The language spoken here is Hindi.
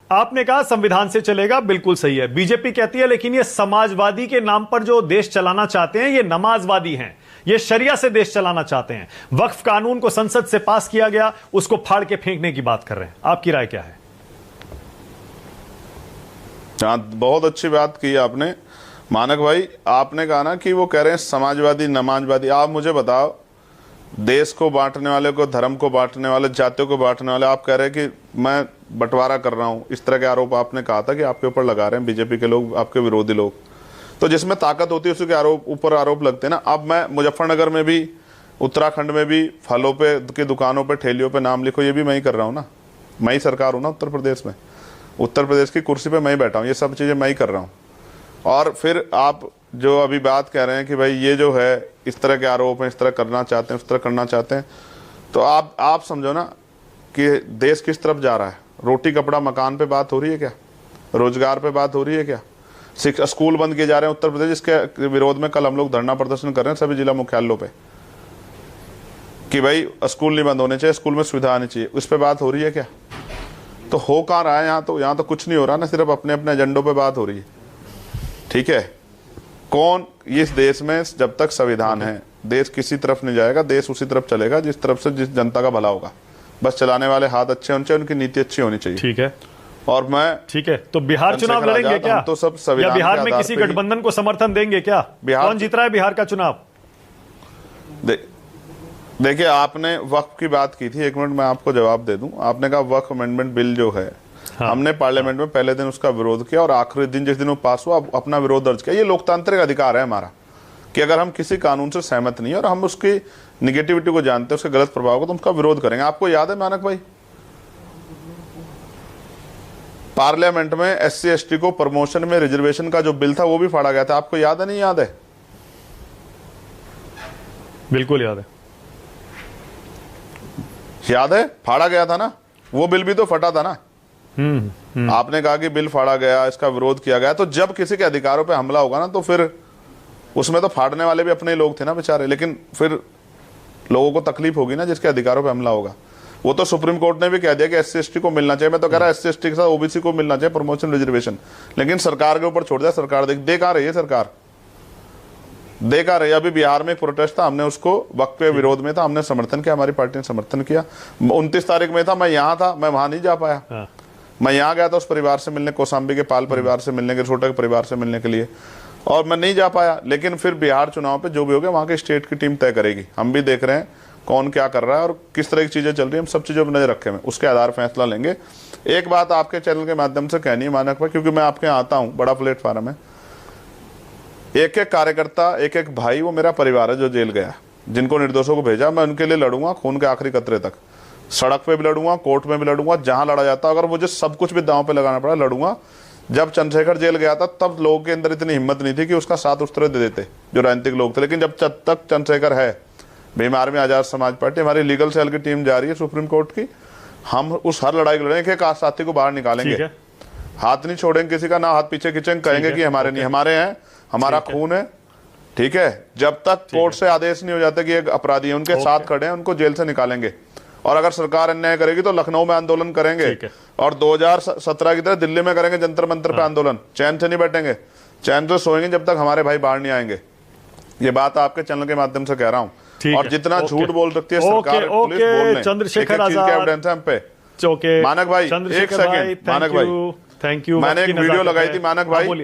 आपने कहा संविधान से चलेगा, बिल्कुल सही है। बीजेपी कहती है लेकिन ये समाजवादी के नाम पर जो देश चलाना चाहते हैं ये नमाजवादी हैं, ये शरिया से देश चलाना चाहते हैं। वक्फ कानून को संसद से पास किया गया, उसको फाड़ के फेंकने की बात कर रहे हैं। आपकी राय क्या है? बहुत अच्छी बात की आपने मानक भाई। आपने कहा ना कि वो कह रहे हैं समाजवादी नमाजवादी। आप मुझे बताओ, देश को बांटने वाले को, धर्म को बांटने वाले, जातियों को बांटने वाले, आप कह रहे हैं कि मैं बंटवारा कर रहा हूं, इस तरह के आरोप आपने कहा था कि आपके ऊपर लगा रहे हैं बीजेपी के लोग, आपके विरोधी लोग। तो जिसमें ताकत होती है उसी के ऊपर आरोप लगते हैं ना। अब मैं मुजफ्फरनगर में भी, उत्तराखंड में भी फलों पे की दुकानों पे, ठेलियों पे नाम लिखो, ये भी मैं ही कर रहा हूँ ना। मैं ही सरकार हूँ ना उत्तर प्रदेश में, उत्तर प्रदेश की कुर्सी पे मैं ही बैठा हूँ, ये सब चीजें मैं ही कर रहा हूँ। और फिर आप जो अभी बात कह रहे हैं कि भाई ये जो है इस तरह के आरोप हैं, इस तरह करना चाहते हैं, उस तरह करना चाहते हैं, तो आप समझो ना कि देश किस तरफ जा रहा है। रोटी कपड़ा मकान पे बात हो रही है क्या? रोजगार पे बात हो रही है क्या? स्कूल बंद किए जा रहे हैं उत्तर प्रदेश, जिसके विरोध में कल हम लोग धरना प्रदर्शन कर रहे हैं सभी जिला मुख्यालयों पे कि भाई स्कूल नहीं बंद होने चाहिए, स्कूल में सुविधा आनी चाहिए। उस पर बात हो रही है क्या? तो हो कहाँ रहा है यहाँ तो कुछ नहीं हो रहा ना, सिर्फ अपने अपने एजेंडों पे बात हो रही है। ठीक है, कौन इस देश में जब तक संविधान है, देश किसी तरफ नहीं जाएगा, देश उसी तरफ चलेगा जिस तरफ से जिस जनता का भला होगा। बस चलाने वाले हाथ अच्छे होने चाहिए, उनकी नीति अच्छी होनी चाहिए। ठीक है, और मैं ठीक है, तो बिहार चुनाव लड़ेंगे क्या? तो सब या बिहार में किसी गठबंधन को समर्थन देंगे क्या? कौन जीत रहा है बिहार का चुनाव? देखिए, आपने वक्फ की बात की थी, एक मिनट मैं आपको जवाब दे दूं। आपने कहा वक्फ अमेंडमेंट बिल जो है, हाँ, हमने पार्लियामेंट में पहले दिन उसका विरोध किया और आखिरी दिन जिस दिन वो पास हुआ अपना विरोध दर्ज किया। ये लोकतांत्रिक अधिकार है हमारा कि अगर हम किसी कानून से सहमत नहीं है और हम उसकी निगेटिविटी को जानते हैं, उसके गलत प्रभाव को, तो उसका विरोध करेंगे। आपको याद है मानक भाई, पार्लियामेंट में SC ST को प्रमोशन में रिजर्वेशन का जो बिल था वो भी फाड़ा गया था। आपको याद है नहीं याद है? बिल्कुल याद है। याद है, फाड़ा गया था ना वो बिल, भी तो फटा था ना। आपने कहा कि बिल फाड़ा गया, इसका विरोध किया गया। तो जब किसी के अधिकारों पे हमला होगा ना, तो फिर उसमें तो फाड़ने वाले भी अपने लोग थे ना बेचारे, लेकिन फिर लोगों को तकलीफ होगी ना जिसके अधिकारों पे हमला होगा। वो तो सुप्रीम कोर्ट ने भी कह दिया कि SC ST को मिलना चाहिए। मैं तो कह रहा SC ST के साथ OBC को मिलना चाहिए प्रमोशन रिजर्वेशन, लेकिन सरकार के ऊपर छोड़ दिया। सरकार दे कहां रही है? सरकार दे कहां रही है? अभी बिहार में एक प्रोटेस्ट था, हमने उसको वक्त के विरोध में था, हमने समर्थन किया, हमारी पार्टी ने समर्थन किया। 29 तारीख में था, मैं यहाँ था, मैं वहां नहीं जा पाया। मैं यहाँ गया था उस परिवार से मिलने, कौशाम्बी के पाल परिवार से मिलने के, छोटे परिवार से मिलने के लिए, और मैं नहीं जा पाया। लेकिन फिर बिहार चुनाव पे जो भी हो गया, वहां की स्टेट की टीम तय करेगी। हम भी देख रहे हैं कौन क्या कर रहा है और किस तरह की चीजें चल रही है, हम सब चीजों पर नजर रखे हैं, उसके आधार फैसला लेंगे। एक बात आपके चैनल के माध्यम से कहनी है मानक भाई, क्योंकि मैं आपके यहाँ आता हूँ, बड़ा प्लेटफॉर्म है। एक एक कार्यकर्ता, एक एक भाई, वो मेरा परिवार है जो जेल गया, जिनको निर्दोषों को भेजा, मैं उनके लिए लड़ूंगा खून के आखिरी कतरे तक। सड़क पे भी लड़ूंगा, कोर्ट में भी लड़ूंगा, जहां लड़ा जाता, अगर मुझे सब कुछ भी दांव पे लगाना पड़ा लड़ूंगा। जब चंद्रशेखर जेल गया था तब लोगों के अंदर इतनी हिम्मत नहीं थी कि उसका साथ उस तरह दे देते जो राजनीतिक लोग थे। लेकिन जब तक चंद्रशेखर है, भीम आर्मी, आजाद समाज पार्टी, हमारी लीगल सेल की टीम जा रही है सुप्रीम कोर्ट की, हम उस हर लड़ाई लड़ेंगे, एक साथी को बाहर निकालेंगे, हाथ नहीं छोड़ेंगे किसी का, ना हाथ पीछे खींचेंगे, कहेंगे कि हमारे नहीं, हमारे हैं, हमारा खून है। ठीक है, जब तक कोर्ट से आदेश नहीं हो जाता कि एक अपराधी है, उनके साथ खड़े हैं, उनको जेल से निकालेंगे। और अगर सरकार अन्याय करेगी तो लखनऊ में आंदोलन करेंगे, और 2017 की तरह दिल्ली में करेंगे जंतर मंतर पे आंदोलन। चैन से नहीं बैठेंगे, चैन से सोएंगे जब तक हमारे भाई बाहर नहीं आएंगे। ये बात आपके चैनल के माध्यम से कह रहा हूँ। और जितना झूठ बोल सकती है सरकार, पुलिस बोल ले, चंद्रशेखर आजाद एविडेंस है हम पे। मानक भाई, एक सेकंड, मानक भाई, थैंक यू। मैंने एक वीडियो लगाई थी मानक भाई,